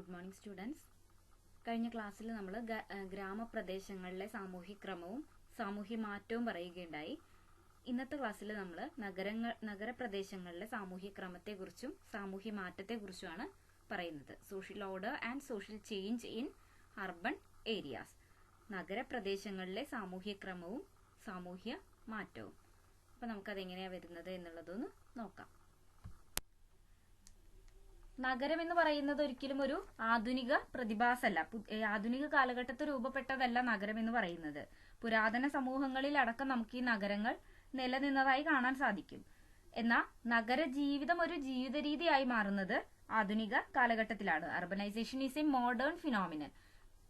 Good morning students. കഴിഞ്ഞ ക്ലാസ്സിൽ നമ്മൾ ഗ്രാമപ്രദേശങ്ങളിലെ സാമൂഹ്യ ക്രമവും സാമൂഹ്യ മാറ്റവും പറയുകയുണ്ടായി. ഇന്നത്തെ ക്ലാസ്സിൽ നമ്മൾ നഗരപ്രദേശങ്ങളിലെ സാമൂഹ്യ ക്രമത്തെക്കുറിച്ചും സാമൂഹ്യ മാറ്റത്തെക്കുറിച്ചുമാണ് പറയുന്നത്. Social order and social change in urban areas. നഗരപ്രദേശങ്ങളിലെ സാമൂഹ്യ ക്രമവും സാമൂഹ്യ മാറ്റവും. അപ്പം നമുക്കതെങ്ങനെയാണ് വരുന്നത് എന്നുള്ളതൊന്ന് നോക്കാം. നഗരം എന്ന് പറയുന്നത് ഒരിക്കലും ഒരു ആധുനിക പ്രതിഭാസമല്ല. ആധുനിക കാലഘട്ടത്തിൽ രൂപപ്പെട്ടതല്ല നഗരം എന്ന് പറയുന്നത്. പുരാതന സമൂഹങ്ങളിൽ അടക്കം നമുക്ക് ഈ നഗരങ്ങൾ നിലനിന്നതായി കാണാൻ സാധിക്കും. എന്നാൽ നഗര ജീവിതം ഒരു ജീവിത രീതിയായി മാറുന്നത് ആധുനിക കാലഘട്ടത്തിലാണ്. Urbanisation is a modern phenomenon.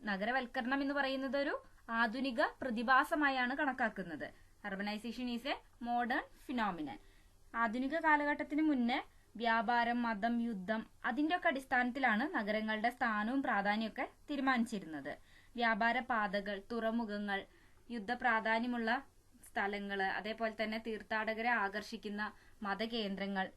നഗരവൽക്കരണം എന്ന് പറയുന്നത് ഒരു ആധുനിക പ്രതിഭാസമായാണ് കണക്കാക്കുന്നത്. Urbanisation is a modern phenomenon. ആധുനിക കാലഘട്ടത്തിന് മുന്നേ വ്യാപാരം, മതം, യുദ്ധം അതിൻ്റെയൊക്കെ അടിസ്ഥാനത്തിലാണ് നഗരങ്ങളുടെ സ്ഥാനവും പ്രാധാന്യമൊക്കെ തീരുമാനിച്ചിരുന്നത്. വ്യാപാര പാതകൾ, തുറമുഖങ്ങൾ, യുദ്ധ പ്രാധാന്യമുള്ള സ്ഥലങ്ങള്, അതേപോലെ തന്നെ തീർത്ഥാടകരെ ആകർഷിക്കുന്ന മതകേന്ദ്രങ്ങൾ,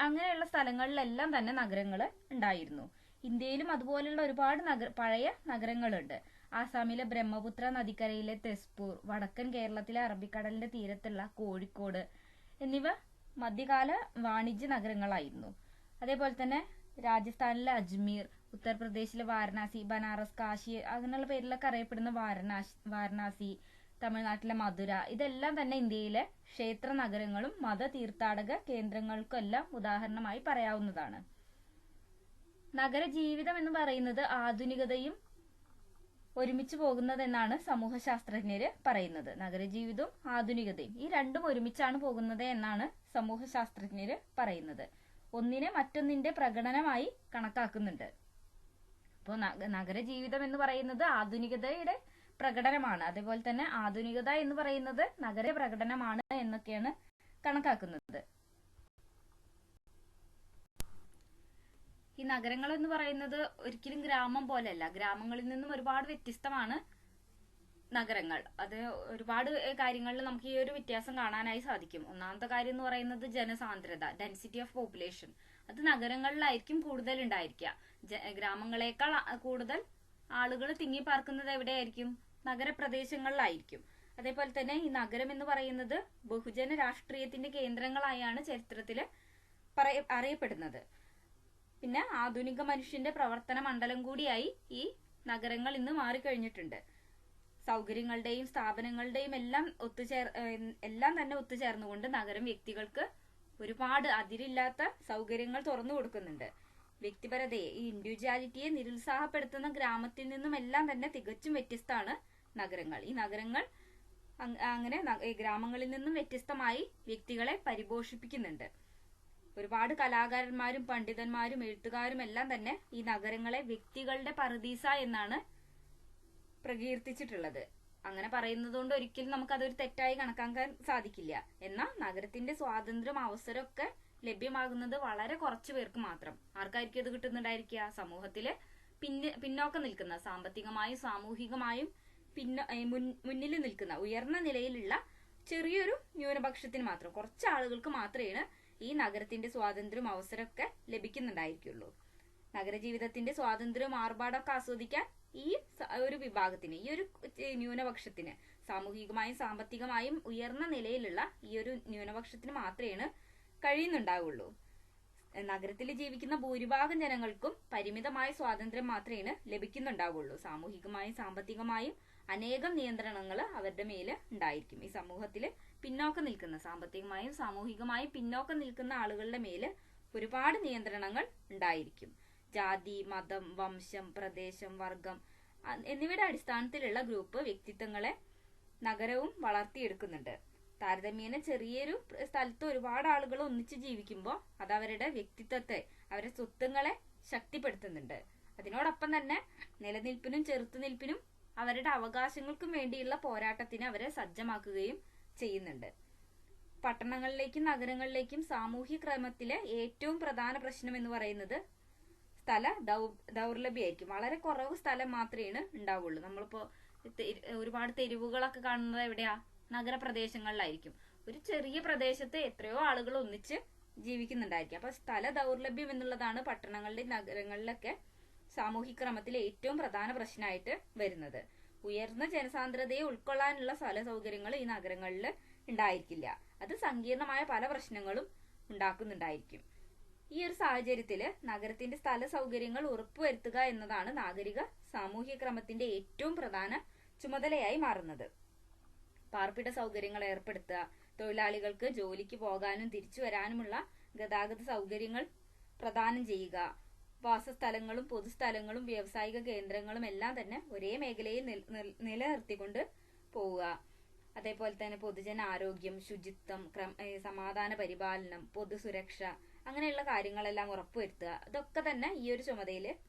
അങ്ങനെയുള്ള സ്ഥലങ്ങളിലെല്ലാം തന്നെ നഗരങ്ങൾ ഉണ്ടായിരുന്നു. ഇന്ത്യയിലും അതുപോലുള്ള ഒരുപാട് പഴയ നഗരങ്ങളുണ്ട്. ആസാമിലെ ബ്രഹ്മപുത്ര നദിക്കരയിലെ തെസ്പൂർ, വടക്കൻ കേരളത്തിലെ അറബിക്കടലിന്റെ തീരത്തുള്ള കോഴിക്കോട് എന്നിവ മധ്യകാല വാണിജ്യ നഗരങ്ങളായിരുന്നു. അതേപോലെ തന്നെ രാജസ്ഥാനിലെ അജ്മീർ, ഉത്തർപ്രദേശിലെ വാരണാസി, ബനാറസ്, കാശി അങ്ങനെയുള്ള പേരിലൊക്കെ അറിയപ്പെടുന്ന വാരണാസി, തമിഴ്നാട്ടിലെ മധുര, ഇതെല്ലാം തന്നെ ഇന്ത്യയിലെ ക്ഷേത്ര നഗരങ്ങളും മത തീർത്ഥാടക കേന്ദ്രങ്ങൾക്കും എല്ലാം ഉദാഹരണമായി പറയാവുന്നതാണ്. നഗരജീവിതം എന്ന് പറയുന്നത് ആധുനികതയും ഒരുമിച്ച് പോകുന്നതെന്നാണ് സമൂഹശാസ്ത്രജ്ഞര് പറയുന്നത്. നഗരജീവിതവും ആധുനികതയും ഈ രണ്ടും ഒരുമിച്ചാണ് പോകുന്നത് എന്നാണ് സമൂഹശാസ്ത്രജ്ഞര് പറയുന്നത്. ഒന്നിനെ മറ്റൊന്നിന്റെ പ്രകടനമായി കണക്കാക്കുന്നുണ്ട്. അപ്പോൾ നഗരജീവിതം എന്ന് പറയുന്നത് ആധുനികതയുടെ പ്രകടനമാണ്. അതേപോലെ തന്നെ ആധുനികത എന്ന് പറയുന്നത് നഗര പ്രകടനമാണ് എന്നൊക്കെയാണ് കണക്കാക്കുന്നത്. ഈ നഗരങ്ങൾ എന്ന് പറയുന്നത് ഒരിക്കലും ഗ്രാമം പോലെയല്ല. ഗ്രാമങ്ങളിൽ നിന്നും ഒരുപാട് വ്യത്യസ്തമാണ് നഗരങ്ങൾ. അത് ഒരുപാട് കാര്യങ്ങളിൽ നമുക്ക് ഈ ഒരു വ്യത്യാസം കാണാനായി സാധിക്കും. ഒന്നാമത്തെ കാര്യം എന്ന് പറയുന്നത് ജനസാന്ദ്രത, ഡെൻസിറ്റി ഓഫ് പോപ്പുലേഷൻ. അത് നഗരങ്ങളിലായിരിക്കും കൂടുതൽ ഉണ്ടായിരിക്കുക. ഗ്രാമങ്ങളെക്കാൾ കൂടുതൽ ആളുകൾ തിങ്ങിപ്പാർക്കുന്നത് എവിടെയായിരിക്കും? നഗരപ്രദേശങ്ങളിലായിരിക്കും. അതേപോലെ തന്നെ ഈ നഗരം എന്ന് പറയുന്നത് ബഹുജന രാഷ്ട്രീയത്തിന്റെ കേന്ദ്രങ്ങളായാണ് ചരിത്രത്തിൽ അറിയപ്പെടുന്നത്. പിന്നെ ആധുനിക മനുഷ്യന്റെ പ്രവർത്തന മണ്ഡലം കൂടിയായി ഈ നഗരങ്ങൾ ഇന്ന് മാറിക്കഴിഞ്ഞിട്ടുണ്ട്. സൗകര്യങ്ങളുടെയും സ്ഥാപനങ്ങളുടെയും എല്ലാം തന്നെ ഒത്തുചേർന്നുകൊണ്ട് നഗരം വ്യക്തികൾക്ക് ഒരുപാട് അതിരില്ലാത്ത സൗകര്യങ്ങൾ തുറന്നു കൊടുക്കുന്നുണ്ട്. വ്യക്തിപരതയെ, ഈ ഇൻഡിവിജ്വാലിറ്റിയെ നിരുത്സാഹപ്പെടുത്തുന്ന ഗ്രാമത്തിൽ നിന്നും എല്ലാം തന്നെ തികച്ചും വ്യത്യസ്തമാണ് നഗരങ്ങൾ. ഈ നഗരങ്ങൾ അങ്ങനെ ഗ്രാമങ്ങളിൽ നിന്നും വ്യത്യസ്തമായി വ്യക്തികളെ പരിപോഷിപ്പിക്കുന്നുണ്ട്. ഒരുപാട് കലാകാരന്മാരും പണ്ഡിതന്മാരും എഴുത്തുകാരും എല്ലാം തന്നെ ഈ നഗരങ്ങളെ വ്യക്തികളുടെ പറുദീസ എന്നാണ് പ്രകീർത്തിച്ചിട്ടുള്ളത്. അങ്ങനെ പറയുന്നത് കൊണ്ട് ഒരിക്കലും നമുക്ക് അതൊരു തെറ്റായി കണക്കാക്കാൻ സാധിക്കില്ല. എന്നാൽ നഗരത്തിന്റെ സ്വാതന്ത്ര്യം, അവസരമൊക്കെ ലഭ്യമാകുന്നത് വളരെ കുറച്ചു പേർക്ക് മാത്രം. ആർക്കായിരിക്കും ഇത് കിട്ടുന്നുണ്ടായിരിക്കുക? സമൂഹത്തില് പിന്നോക്കം നിൽക്കുന്ന, സാമ്പത്തികമായും സാമൂഹികമായും മുന്നിൽ നിൽക്കുന്ന, ഉയർന്ന നിലയിലുള്ള ചെറിയൊരു ന്യൂനപക്ഷത്തിന് മാത്രം, കുറച്ച് ആളുകൾക്ക് മാത്രമേ ഈ നഗരത്തിന്റെ സ്വാതന്ത്ര്യവും അവസരമൊക്കെ ലഭിക്കുന്നുണ്ടായിരിക്കുള്ളൂ. നഗരജീവിതത്തിന്റെ സ്വാതന്ത്ര്യവും ആർഭാടമൊക്കെ ആസ്വദിക്കാൻ ഈ ഒരു വിഭാഗത്തിന്, ഈ ഒരു ന്യൂനപക്ഷത്തിന്, സാമൂഹികമായും സാമ്പത്തികമായും ഉയർന്ന നിലയിലുള്ള ഈ ഒരു ന്യൂനപക്ഷത്തിന് മാത്രമേ കഴിയുന്നുണ്ടാവുള്ളൂ. നഗരത്തിൽ ജീവിക്കുന്ന ഭൂരിഭാഗം ജനങ്ങൾക്കും പരിമിതമായ സ്വാതന്ത്ര്യം മാത്രമേ ലഭിക്കുന്നുണ്ടാവുള്ളൂ. സാമൂഹികമായും സാമ്പത്തികമായും അനേകം നിയന്ത്രണങ്ങൾ അവരുടെ മേല് ഉണ്ടായിരിക്കും. ഈ സമൂഹത്തില് പിന്നോക്കം നിൽക്കുന്ന, സാമ്പത്തികമായും സാമൂഹികമായും പിന്നോക്കം നിൽക്കുന്ന ആളുകളുടെ മേല് ഒരുപാട് നിയന്ത്രണങ്ങൾ ഉണ്ടായിരിക്കും. ജാതി, മതം, വംശം, പ്രദേശം, വർഗം എന്നിവയുടെ അടിസ്ഥാനത്തിലുള്ള ഗ്രൂപ്പ് വ്യക്തിത്വങ്ങളെ നഗരവും വളർത്തിയെടുക്കുന്നുണ്ട്. താരതമ്യേന ചെറിയൊരു സ്ഥലത്ത് ഒരുപാട് ആളുകൾ ഒന്നിച്ച് ജീവിക്കുമ്പോൾ അത് അവരുടെ വ്യക്തിത്വത്തെ, അവരുടെ സ്വത്വങ്ങളെ ശക്തിപ്പെടുത്തുന്നുണ്ട്. അതിനോടൊപ്പം തന്നെ നിലനിൽപ്പിനും ചെറുത്തുനിൽപ്പിനും അവരുടെ അവകാശങ്ങൾക്കും വേണ്ടിയുള്ള പോരാട്ടത്തിന് അവരെ സജ്ജമാക്കുകയും ചെയ്യുന്നുണ്ട്. പട്ടണങ്ങളിലേക്കും നഗരങ്ങളിലേക്കും സാമൂഹ്യ ക്രമത്തിലെ ഏറ്റവും പ്രധാന പ്രശ്നം എന്ന് പറയുന്നത് സ്ഥല ദൗർലഭ്യമായിരിക്കും. വളരെ കുറവ് സ്ഥലം മാത്രമേ ഉണ്ടാവുള്ളൂ. നമ്മളിപ്പോ ഒരുപാട് തെരുവുകളൊക്കെ കാണുന്നത് എവിടെയാ? നഗരപ്രദേശങ്ങളിലായിരിക്കും. ഒരു ചെറിയ പ്രദേശത്ത് എത്രയോ ആളുകൾ ഒന്നിച്ച് ജീവിക്കുന്നുണ്ടായിരിക്കും. അപ്പൊ സ്ഥല ദൗർലഭ്യം എന്നുള്ളതാണ് പട്ടണങ്ങളിലെയും നഗരങ്ങളിലൊക്കെ സാമൂഹികക്രമത്തിലെ ഏറ്റവും പ്രധാന പ്രശ്നമായിട്ട് വരുന്നത്. ഉയർന്ന ജനസാന്ദ്രതയെ ഉൾക്കൊള്ളാനുള്ള സ്ഥല സൗകര്യങ്ങൾ ഈ നഗരങ്ങളിൽ ഉണ്ടായിരിക്കില്ല. അത് സങ്കീർണമായ പല പ്രശ്നങ്ങളും ഉണ്ടാക്കുന്നുണ്ടായിരിക്കും. ഈ ഒരു സാഹചര്യത്തില് നഗരത്തിന്റെ സ്ഥല സൗകര്യങ്ങൾ ഉറപ്പുവരുത്തുക എന്നതാണ് നാഗരിക സാമൂഹ്യ ക്രമത്തിന്റെ ഏറ്റവും പ്രധാന ചുമതലയായി മാറുന്നത്. പാർപ്പിട സൗകര്യങ്ങൾ ഏർപ്പെടുത്തുക, തൊഴിലാളികൾക്ക് ജോലിക്ക് പോകാനും തിരിച്ചു വരാനുമുള്ള ഗതാഗത സൗകര്യങ്ങൾ പ്രദാനം ചെയ്യുക, വാസസ്ഥലങ്ങളും പൊതുസ്ഥലങ്ങളും വ്യാവസായിക കേന്ദ്രങ്ങളും എല്ലാം തന്നെ ഒരേ മേഖലയിൽ നിലനിർത്തിക്കൊണ്ട് പോവുക. അതേപോലെ തന്നെ പൊതുജന ആരോഗ്യം, ശുചിത്വം, സമാധാന പരിപാലനം, പൊതുസുരക്ഷ, അങ്ങനെയുള്ള കാര്യങ്ങളെല്ലാം ഉറപ്പുവരുത്തുക. ഇതൊക്കെ തന്നെ ഈ ഒരു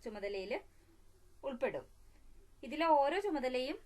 ചുമതലയിൽ ഉൾപ്പെടും. ഇതിലെ ഓരോ ചുമതലയും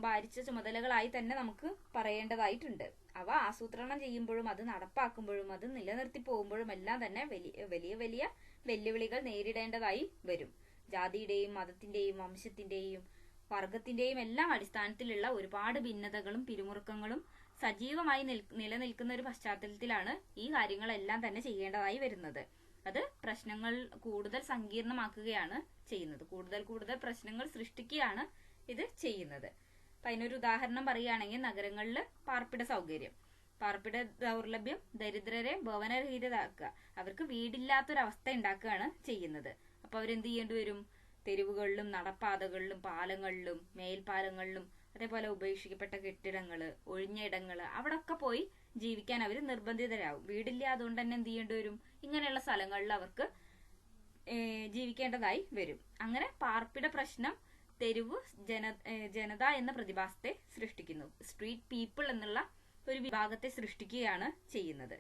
ഭാരിച്ച ചുമതലകളായി തന്നെ നമുക്ക് പറയേണ്ടതായിട്ടുണ്ട്. അവ ആസൂത്രണം ചെയ്യുമ്പോഴും അത് നടപ്പാക്കുമ്പോഴും അത് നിലനിർത്തി പോകുമ്പോഴും എല്ലാം തന്നെ വലിയ വലിയ വെല്ലുവിളികൾ നേരിടേണ്ടതായി വരും. ജാതിയുടെയും മതത്തിന്റെയും വംശത്തിന്റെയും വർഗത്തിന്റെയും എല്ലാം അടിസ്ഥാനത്തിലുള്ള ഒരുപാട് ഭിന്നതകളും പിരിമുറുക്കങ്ങളും സജീവമായി നിലനിൽക്കുന്ന ഒരു പശ്ചാത്തലത്തിലാണ് ഈ കാര്യങ്ങളെല്ലാം തന്നെ ചെയ്യേണ്ടതായി വരുന്നത്. അത് പ്രശ്നങ്ങൾ കൂടുതൽ സങ്കീർണമാക്കുകയാണ് ചെയ്യുന്നത്. കൂടുതൽ പ്രശ്നങ്ങൾ സൃഷ്ടിക്കുകയാണ് ഇത് ചെയ്യുന്നത്. അപ്പൊ അതിനൊരു ഉദാഹരണം പറയുകയാണെങ്കിൽ നഗരങ്ങളിൽ പാർപ്പിട സൗകര്യം, പാർപ്പിട ദൗർലഭ്യം ദരിദ്രരെ ഭവനരഹിതരാക്കുക, അവർക്ക് വീടില്ലാത്തൊരവസ്ഥ ഉണ്ടാക്കുകയാണ് ചെയ്യുന്നത്. അപ്പൊ അവരെന്ത് ചെയ്യേണ്ടി വരും? തെരുവുകളിലും നടപ്പാതകളിലും പാലങ്ങളിലും മേൽപ്പാലങ്ങളിലും അതേപോലെ ഉപേക്ഷിക്കപ്പെട്ട കെട്ടിടങ്ങള്, ഒഴിഞ്ഞ ഇടങ്ങള്, അവിടെ ഒക്കെ പോയി ജീവിക്കാൻ അവർ നിർബന്ധിതരാകും. വീടില്ല, അതുകൊണ്ട് തന്നെ എന്ത് ചെയ്യേണ്ടി വരും? ഇങ്ങനെയുള്ള സ്ഥലങ്ങളിൽ അവർക്ക് ജീവിക്കേണ്ടതായി വരും. അങ്ങനെ പാർപ്പിട പ്രശ്നം തെരുവ് ജനത എന്ന പ്രതിഭാസത്തെ സൃഷ്ടിക്കുന്നു. സ്ട്രീറ്റ് പീപ്പിൾ എന്നുള്ള ഒരു വിഭാഗത്തെ സൃഷ്ടിക്കുകയാണ് ചെയ്യുന്നത്.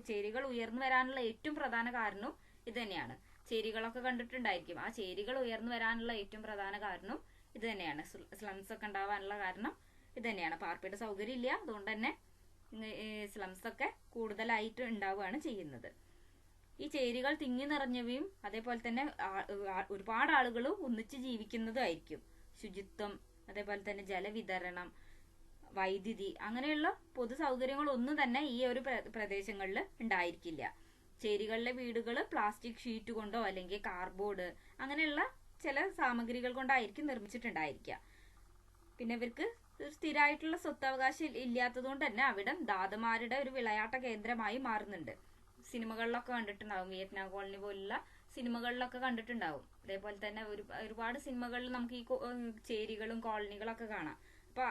ചേരികൾ ഉയർന്നു വരാനുള്ള ഏറ്റവും പ്രധാന കാരണവും ഇത് തന്നെയാണ്. ചേരികളൊക്കെ കണ്ടിട്ടുണ്ടായിരിക്കും. ആ ചേരികൾ ഉയർന്നു വരാനുള്ള ഏറ്റവും പ്രധാന കാരണവും ഇത് തന്നെയാണ്. സ്ലംസ് ഒക്കെ ഉണ്ടാവാനുള്ള കാരണം ഇത് തന്നെയാണ്. പാർപ്പിട സൗകര്യം ഇല്ല, അതുകൊണ്ട് തന്നെ സ്ലംസ് ഒക്കെ കൂടുതലായിട്ട് ഉണ്ടാവുകയാണ് ചെയ്യുന്നത്. ഈ ചേരികൾ തിങ്ങി നിറഞ്ഞവയും അതേപോലെ തന്നെ ഒരുപാട് ആളുകൾ ഒന്നിച്ച് ജീവിക്കുന്നതും ആയിരിക്കും. ശുചിത്വം, അതേപോലെ തന്നെ ജലവിതരണം, വൈദ്യുതി, അങ്ങനെയുള്ള പൊതു സൗകര്യങ്ങളൊന്നും തന്നെ ഈ ഒരു പ്രദേശങ്ങളിൽ ഉണ്ടായിരിക്കില്ല. ചേരികളിലെ വീടുകൾ പ്ലാസ്റ്റിക് ഷീറ്റ് കൊണ്ടോ അല്ലെങ്കിൽ കാർഡ്ബോർഡ് അങ്ങനെയുള്ള ചില സാമഗ്രികൾ കൊണ്ടായിരിക്കും നിർമ്മിച്ചിട്ടുണ്ടായിരിക്കുക. പിന്നെ ഇവർക്ക് സ്ഥിരമായിട്ടുള്ള സ്വത്തവകാശം ഇല്ലാത്തതുകൊണ്ട് തന്നെ അവിടെ ദാതമാരുടെ ഒരു വിളയാട്ട കേന്ദ്രമായി മാറുന്നുണ്ട്. സിനിമകളിലൊക്കെ കണ്ടിട്ടുണ്ടാവും, വിയറ്റ്നാം കോളനി പോലുള്ള സിനിമകളിലൊക്കെ കണ്ടിട്ടുണ്ടാവും. അതേപോലെ തന്നെ ഒരുപാട് സിനിമകളിൽ നമുക്ക് ഈ ചേരികളും കോളനികളൊക്കെ കാണാം. അപ്പൊ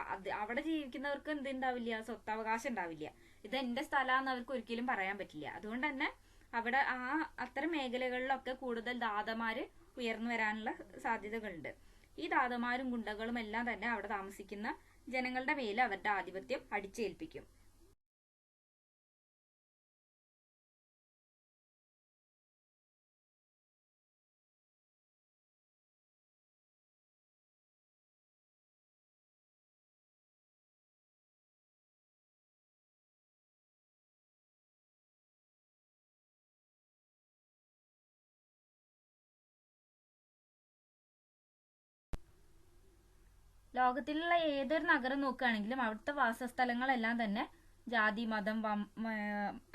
അവിടെ ജീവിക്കുന്നവർക്ക് എന്തുണ്ടാവില്ല? സ്വത്തവകാശം ഉണ്ടാവില്ല. ഇത് എന്റെ സ്ഥലമാണെന്ന് അവർക്ക് ഒരിക്കലും പറയാൻ പറ്റില്ല. അതുകൊണ്ട് തന്നെ അവിടെ അത്തരം മേഖലകളിലൊക്കെ കൂടുതൽ ദാതമാര് ഉയർന്നു വരാനുള്ള സാധ്യതകളുണ്ട്. ഈ ദാതമാരും ഗുണ്ടകളും എല്ലാം തന്നെ അവിടെ താമസിക്കുന്ന ജനങ്ങളുടെ മേലെ അവരുടെ ആധിപത്യം അടിച്ചേൽപ്പിക്കും. ലോകത്തിലുള്ള ഏതൊരു നഗരം നോക്കുകയാണെങ്കിലും അവിടുത്തെ വാസസ്ഥലങ്ങളെല്ലാം തന്നെ ജാതി, മതം,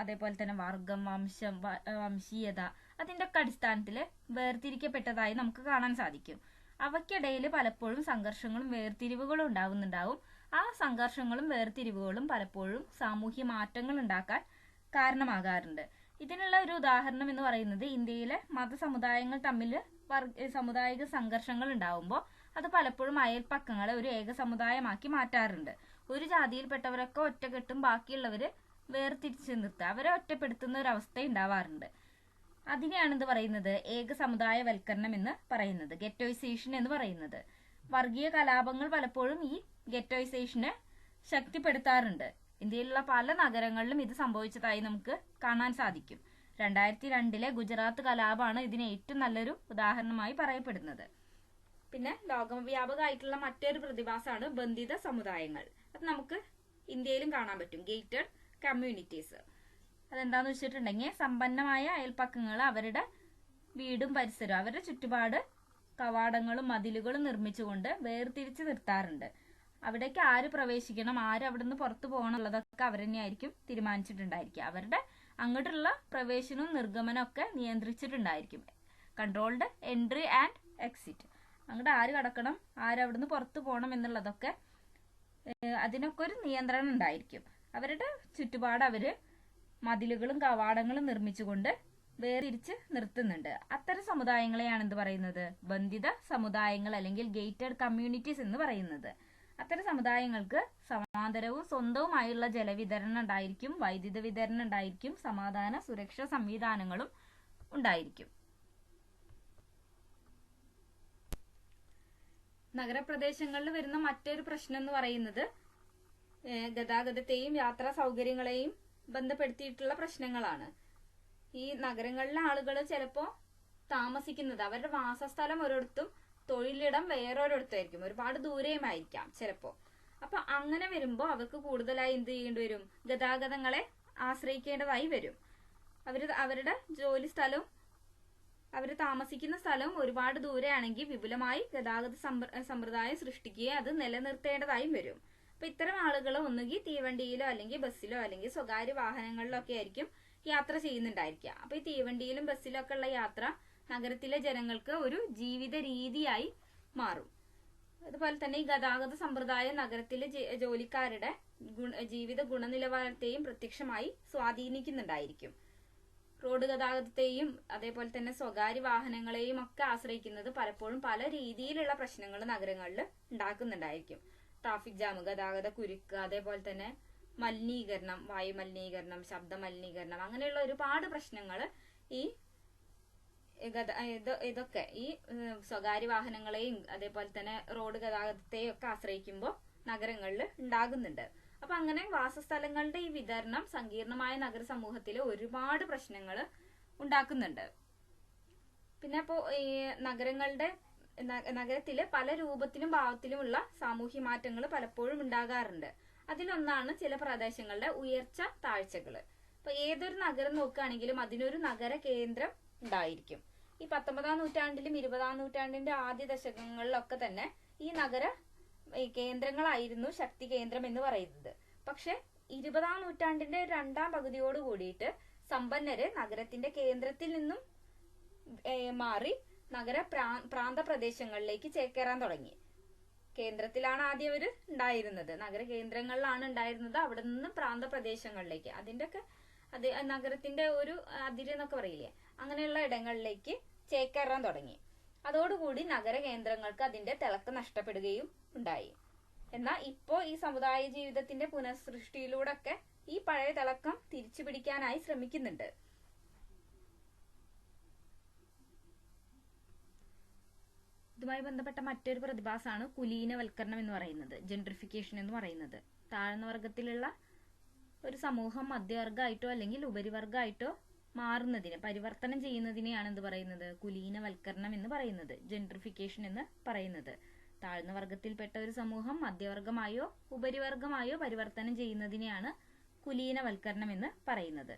അതേപോലെ തന്നെ വർഗം, വംശം, വംശീയത, അതിന്റെ ഒക്കെ അടിസ്ഥാനത്തിൽ വേർതിരിക്കപ്പെട്ടതായി നമുക്ക് കാണാൻ സാധിക്കും. അവയ്ക്കിടയിൽ പലപ്പോഴും സംഘർഷങ്ങളും വേർതിരിവുകളും ഉണ്ടാവുന്നുണ്ടാവും. ആ സംഘർഷങ്ങളും വേർതിരിവുകളും പലപ്പോഴും സാമൂഹ്യ മാറ്റങ്ങൾ ഉണ്ടാക്കാൻ കാരണമാകാറുണ്ട്. ഇതിനുള്ള ഒരു ഉദാഹരണം എന്ന് പറയുന്നത് ഇന്ത്യയിലെ മതസമുദായങ്ങൾ തമ്മിൽ സാമുദായിക സംഘർഷങ്ങൾ ഉണ്ടാവുമ്പോൾ അത് പലപ്പോഴും അയൽപ്പക്കങ്ങളെ ഒരു ഏക സമുദായമാക്കി മാറ്റാറുണ്ട്. ഒരു ജാതിയിൽപ്പെട്ടവരൊക്കെ ഒറ്റക്കെട്ടും ബാക്കിയുള്ളവര് വേർതിരിച്ചു നിർത്തുക, അവരെ ഒറ്റപ്പെടുത്തുന്ന ഒരു അവസ്ഥ ഉണ്ടാവാറുണ്ട്. അതിനെയാണ് എന്ത് പറയുന്നത്? ഏക സമുദായവൽക്കരണം എന്ന് പറയുന്നത്, ഗെറ്റോയിസേഷൻ എന്ന് പറയുന്നത്. വർഗീയ കലാപങ്ങൾ പലപ്പോഴും ഈ ഗെറ്റോയിസേഷനെ ശക്തിപ്പെടുത്താറുണ്ട്. ഇന്ത്യയിലുള്ള പല നഗരങ്ങളിലും ഇത് സംഭവിച്ചതായി നമുക്ക് കാണാൻ സാധിക്കും. 2002 ഗുജറാത്ത് കലാപമാണ് ഇതിന് ഏറ്റവും നല്ലൊരു ഉദാഹരണമായി പറയപ്പെടുന്നത്. പിന്നെ ലോകവ്യാപകമായിട്ടുള്ള മറ്റൊരു പ്രതിഭാസമാണ് ബന്ധിത സമുദായങ്ങൾ. അത് നമുക്ക് ഇന്ത്യയിലും കാണാൻ പറ്റും, ഗേറ്റഡ് കമ്മ്യൂണിറ്റീസ്. അതെന്താന്ന് വെച്ചിട്ടുണ്ടെങ്കിൽ സമ്പന്നമായ അയൽപ്പക്കങ്ങൾ അവരുടെ വീടും പരിസരവും അവരുടെ ചുറ്റുപാട് കവാടങ്ങളും മതിലുകളും നിർമ്മിച്ചുകൊണ്ട് വേർതിരിച്ച് നിർത്താറുണ്ട്. അവിടേക്ക് ആര് പ്രവേശിക്കണം, ആര് അവിടെ നിന്ന് പുറത്തു പോകണം എന്നുള്ളതൊക്കെ അവർ തന്നെയായിരിക്കും തീരുമാനിച്ചിട്ടുണ്ടായിരിക്കുക. അവരുടെ അങ്ങോട്ടുള്ള പ്രവേശനവും നിർഗമനവും ഒക്കെ നിയന്ത്രിച്ചിട്ടുണ്ടായിരിക്കും. Controlled entry and exit. അങ്ങോട്ട് ആര് കടക്കണം, ആരവിടുന്ന് പുറത്തു പോകണം എന്നുള്ളതൊക്കെ അതിനൊക്കെ ഒരു നിയന്ത്രണം ഉണ്ടായിരിക്കും. അവരുടെ ചുറ്റുപാട് അവര് മതിലുകളും കവാടങ്ങളും നിർമ്മിച്ചുകൊണ്ട് വേർതിരിച്ച് നിർത്തുന്നുണ്ട്. അത്തരം സമുദായങ്ങളെയാണ് എന്ത് പറയുന്നത്, ബന്ധിത സമുദായങ്ങൾ അല്ലെങ്കിൽ ഗേറ്റഡ് കമ്മ്യൂണിറ്റീസ് എന്ന് പറയുന്നത്. അത്തരം സമുദായങ്ങൾക്ക് സമാന്തരവും സ്വന്തവുമായുള്ള ജലവിതരണം ഉണ്ടായിരിക്കും, വൈദ്യുത വിതരണം ഉണ്ടായിരിക്കും, സമാധാന സുരക്ഷാ സംവിധാനങ്ങളും ഉണ്ടായിരിക്കും. നഗരപ്രദേശങ്ങളിൽ വരുന്ന മറ്റൊരു പ്രശ്നം എന്ന് പറയുന്നത് ഗതാഗതത്തെയും യാത്രാ സൗകര്യങ്ങളെയും ബന്ധപ്പെടുത്തിയിട്ടുള്ള പ്രശ്നങ്ങളാണ്. ഈ നഗരങ്ങളിലെ ആളുകൾ ചിലപ്പോൾ താമസിക്കുന്നത്, അവരുടെ വാസസ്ഥലം ഒരിടത്തും തൊഴിലിടം വേറൊരിടത്തായിരിക്കും, ഒരുപാട് ദൂരെയുമായിരിക്കാം ചിലപ്പോൾ. അപ്പൊ അങ്ങനെ വരുമ്പോൾ അവർക്ക് കൂടുതലായി എന്ത് ചെയ്യേണ്ടി വരും, ഗതാഗതങ്ങളെ ആശ്രയിക്കേണ്ടതായി വരും. അവരുടെ ജോലി സ്ഥലവും അവർ താമസിക്കുന്ന സ്ഥലവും ഒരുപാട് ദൂരെയാണെങ്കിൽ വിപുലമായി ഗതാഗത സമ്പ്രദായം സൃഷ്ടിക്കുകയും അത് നിലനിർത്തേണ്ടതായും വരും. അപ്പൊ ഇത്തരം ആളുകൾ ഒന്നുകിൽ തീവണ്ടിയിലോ അല്ലെങ്കിൽ ബസ്സിലോ അല്ലെങ്കിൽ സ്വകാര്യ വാഹനങ്ങളിലോ ഒക്കെ ആയിരിക്കും യാത്ര ചെയ്യുന്നുണ്ടായിരിക്കുക. അപ്പൊ ഈ തീവണ്ടിയിലും ബസ്സിലും ഒക്കെ ഉള്ള യാത്ര നഗരത്തിലെ ജനങ്ങൾക്ക് ഒരു ജീവിത രീതിയായി മാറും. അതുപോലെ തന്നെ ഈ ഗതാഗത സമ്പ്രദായം നഗരത്തിലെ ജോലിക്കാരുടെ ജീവിത ഗുണനിലവാരത്തെയും പ്രത്യക്ഷമായി സ്വാധീനിക്കുന്നുണ്ടായിരിക്കും. റോഡ് ഗതാഗതത്തെയും അതേപോലെ തന്നെ സ്വകാര്യ വാഹനങ്ങളെയും ഒക്കെ ആശ്രയിക്കുന്നത് പലപ്പോഴും പല രീതിയിലുള്ള പ്രശ്നങ്ങൾ നഗരങ്ങളിൽ ഉണ്ടാക്കുന്നുണ്ടായിരിക്കും. ട്രാഫിക് ജാം, ഗതാഗത കുരുക്ക്, അതേപോലെ തന്നെ മലിനീകരണം, വായു മലിനീകരണം, ശബ്ദ മലിനീകരണം, അങ്ങനെയുള്ള ഒരുപാട് പ്രശ്നങ്ങൾ ഇതൊക്കെ ഈ സ്വകാര്യ വാഹനങ്ങളെയും അതേപോലെ തന്നെ റോഡ് ഗതാഗതത്തെയും ഒക്കെ ആശ്രയിക്കുമ്പോൾ നഗരങ്ങളിൽ ഉണ്ടാകുന്നുണ്ട്. അപ്പൊ അങ്ങനെ വാസസ്ഥലങ്ങളുടെ ഈ വിതരണം സങ്കീർണമായ നഗര സമൂഹത്തില് ഒരുപാട് പ്രശ്നങ്ങൾ ഉണ്ടാക്കുന്നുണ്ട്. പിന്നെ ഇപ്പോ ഈ നഗരത്തില് പല രൂപത്തിലും ഭാവത്തിലുമുള്ള സാമൂഹ്യ മാറ്റങ്ങൾ പലപ്പോഴും ഉണ്ടാകാറുണ്ട്. അതിലൊന്നാണ് ചില പ്രദേശങ്ങളുടെ ഉയർച്ച താഴ്ചകള്. ഇപ്പൊ ഏതൊരു നഗരം നോക്കുകയാണെങ്കിലും അതിനൊരു നഗര കേന്ദ്രം ഉണ്ടായിരിക്കും. ഈ 19-ാം നൂറ്റാണ്ടിലും 20-ാം നൂറ്റാണ്ടിന്റെ ആദ്യ ദശകങ്ങളിലൊക്കെ തന്നെ ഈ നഗര കേന്ദ്രങ്ങളായിരുന്നു ശക്തി കേന്ദ്രം എന്ന് പറയുന്നത്. പക്ഷെ 20-ാം നൂറ്റാണ്ടിന്റെ രണ്ടാം പകുതിയോട് കൂടിയിട്ട് സമ്പന്നര് നഗരത്തിന്റെ കേന്ദ്രത്തിൽ നിന്നും മാറി നഗര പ്രാന്ത പ്രദേശങ്ങളിലേക്ക് ചേക്കേറാൻ തുടങ്ങി. കേന്ദ്രത്തിലാണ് ആദ്യം അവര് ഉണ്ടായിരുന്നത്, നഗര കേന്ദ്രങ്ങളിലാണ് ഉണ്ടായിരുന്നത്. അവിടെ നിന്ന് പ്രാന്ത പ്രദേശങ്ങളിലേക്ക്, അതിന്റെ ഒക്കെ നഗരത്തിന്റെ ഒരു അതിര് എന്നൊക്കെ പറയില്ലേ, അങ്ങനെയുള്ള ഇടങ്ങളിലേക്ക് ചേക്കേറാൻ തുടങ്ങി. അതോടുകൂടി നഗര കേന്ദ്രങ്ങൾക്ക് അതിന്റെ തിളക്കം നഷ്ടപ്പെടുകയും ഉണ്ടായി. എന്നാൽ ഇപ്പോ ഈ സമുദായ ജീവിതത്തിന്റെ പുനഃസൃഷ്ടിയിലൂടെ ഒക്കെ ഈ പഴയ തിളക്കം തിരിച്ചു പിടിക്കാനായി ശ്രമിക്കുന്നുണ്ട്. ഇതുമായി ബന്ധപ്പെട്ട മറ്റൊരു പ്രതിഭാസമാണ് കുലീനവൽക്കരണം എന്ന് പറയുന്നത്, ജെൻട്രിഫിക്കേഷൻ എന്ന് പറയുന്നത്. താഴ്ന്ന വർഗത്തിലുള്ള ഒരു സമൂഹം മധ്യവർഗമായിട്ടോ അല്ലെങ്കിൽ ഉപരിവർഗമായിട്ടോ മാറുന്നതിനെ, പരിവർത്തനം ചെയ്യുന്നതിനെയാണ് എന്ത് പറയുന്നത്, കുലീനവൽക്കരണം എന്ന് പറയുന്നത്, ജെൻട്രിഫിക്കേഷൻ എന്ന് പറയുന്നത്. താഴ്ന്ന വർഗത്തിൽപ്പെട്ട ഒരു സമൂഹം മധ്യവർഗമായോ ഉപരിവർഗമായോ പരിവർത്തനം ചെയ്യുന്നതിനെയാണ് കുലീനവൽക്കരണം എന്ന് പറയുന്നത്.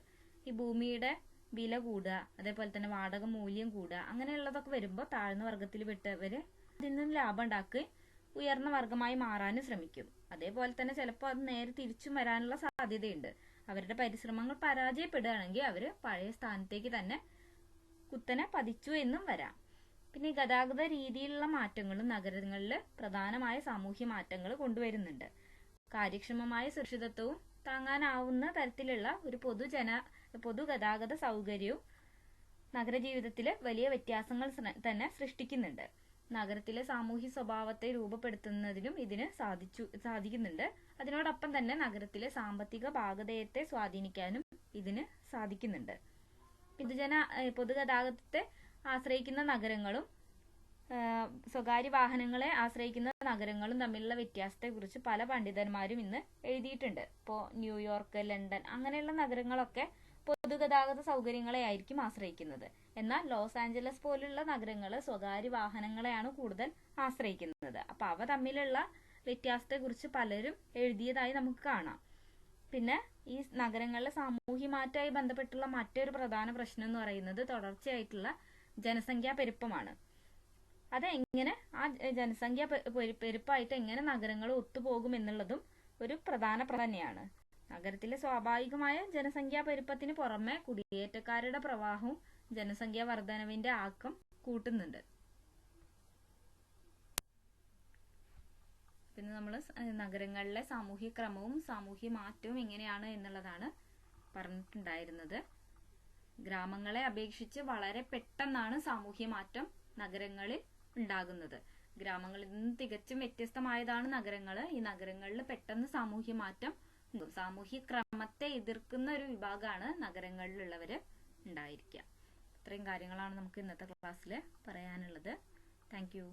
ഈ ഭൂമിയുടെ വില കൂടുക, അതേപോലെ തന്നെ വാടക മൂല്യം കൂടുക, അങ്ങനെയുള്ളതൊക്കെ വരുമ്പോൾ താഴ്ന്ന വർഗത്തിൽ പെട്ടവര് അതിൽ നിന്നും ലാഭം ഉണ്ടാക്കുകയും ഉയർന്ന വർഗമായി മാറാനും ശ്രമിക്കും. അതേപോലെ തന്നെ ചിലപ്പോൾ അത് നേരെ തിരിച്ചും വരാനുള്ള സാധ്യതയുണ്ട്. അവരുടെ പരിശ്രമങ്ങൾ പരാജയപ്പെടുകയാണെങ്കിൽ അവര് പഴയ സ്ഥാനത്തേക്ക് തന്നെ കുത്തനെ പതിച്ചു എന്നും വരാം. പിന്നെ ഈ ഗതാഗത രീതിയിലുള്ള മാറ്റങ്ങളും നഗരങ്ങളിൽ പ്രധാനമായ സാമൂഹ്യ മാറ്റങ്ങൾ കൊണ്ടുവരുന്നുണ്ട്. കാര്യക്ഷമമായ സുരക്ഷിതത്വവും താങ്ങാനാവുന്ന തരത്തിലുള്ള ഒരു പൊതുഗതാഗത സൗകര്യവും നഗരജീവിതത്തിൽ വലിയ വ്യത്യാസങ്ങൾ തന്നെ സൃഷ്ടിക്കുന്നുണ്ട്. നഗരത്തിലെ സാമൂഹ്യ സ്വഭാവത്തെ രൂപപ്പെടുത്തുന്നതിനും ഇതിന് സാധിക്കുന്നുണ്ട്. അതിനോടൊപ്പം തന്നെ നഗരത്തിലെ സാമ്പത്തിക ഭാഗധേയത്തെ സ്വാധീനിക്കാനും ഇതിന് സാധിക്കുന്നുണ്ട്. പൊതുഗതാഗതത്തെ ആശ്രയിക്കുന്ന നഗരങ്ങളും സ്വകാര്യ വാഹനങ്ങളെ ആശ്രയിക്കുന്ന നഗരങ്ങളും തമ്മിലുള്ള വ്യത്യാസത്തെ കുറിച്ച് പല പണ്ഡിതന്മാരും ഇന്ന് എഴുതിയിട്ടുണ്ട്. ഇപ്പോൾ ന്യൂയോർക്ക്, ലണ്ടൻ അങ്ങനെയുള്ള നഗരങ്ങളൊക്കെ പൊതുഗതാഗത സൗകര്യങ്ങളെ ആയിരിക്കും ആശ്രയിക്കുന്നത്. എന്നാൽ ലോസ് ആഞ്ചലസ് പോലുള്ള നഗരങ്ങൾ സ്വകാര്യ വാഹനങ്ങളെയാണ് കൂടുതൽ ആശ്രയിക്കുന്നത്. അപ്പൊ അവ തമ്മിലുള്ള വ്യത്യാസത്തെ കുറിച്ച് പലരും എഴുതിയതായി നമുക്ക് കാണാം. പിന്നെ ഈ നഗരങ്ങളിലെ സാമൂഹ്യ മാറ്റമായി ബന്ധപ്പെട്ടുള്ള മറ്റൊരു പ്രധാന പ്രശ്നം എന്ന് പറയുന്നത് തുടർച്ചയായിട്ടുള്ള ജനസംഖ്യാ പെരുപ്പമാണ്. അതെങ്ങനെ ആ ജനസംഖ്യ പെരുപ്പായിട്ട് എങ്ങനെ നഗരങ്ങൾ ഒത്തുപോകും എന്നുള്ളതും ഒരു പ്രധാന തന്നെയാണ്. നഗരത്തിലെ സ്വാഭാവികമായ ജനസംഖ്യാ പെരുപ്പത്തിന് പുറമെ കുടിയേറ്റക്കാരുടെ പ്രവാഹവും ജനസംഖ്യാ വർധനവിന്റെ ആക്കം കൂട്ടുന്നുണ്ട്. പിന്നെ നമ്മൾ നഗരങ്ങളിലെ സാമൂഹ്യ ക്രമവും സാമൂഹ്യ മാറ്റവും എങ്ങനെയാണ് എന്നുള്ളതാണ് പറഞ്ഞിട്ടുണ്ടായിരുന്നത്. ഗ്രാമങ്ങളെ അപേക്ഷിച്ച് വളരെ പെട്ടെന്നാണ് സാമൂഹ്യ മാറ്റം നഗരങ്ങളിൽ ഉണ്ടാകുന്നത്. ഗ്രാമങ്ങളിൽ നിന്ന് തികച്ചും വ്യത്യസ്തമായതാണ് നഗരങ്ങൾ. ഈ നഗരങ്ങളിൽ പെട്ടെന്ന് സാമൂഹ്യ മാറ്റം ഉണ്ടാകും. സാമൂഹ്യ ക്രമത്തെ എതിർക്കുന്ന ഒരു വിഭാഗമാണ് നഗരങ്ങളിലുള്ളവര് ഉണ്ടായിരിക്കുക. ഇത്രയും കാര്യങ്ങളാണ് നമുക്ക് ഇന്നത്തെ ക്ലാസ്സിൽ പറയാനുള്ളത്. Thank you.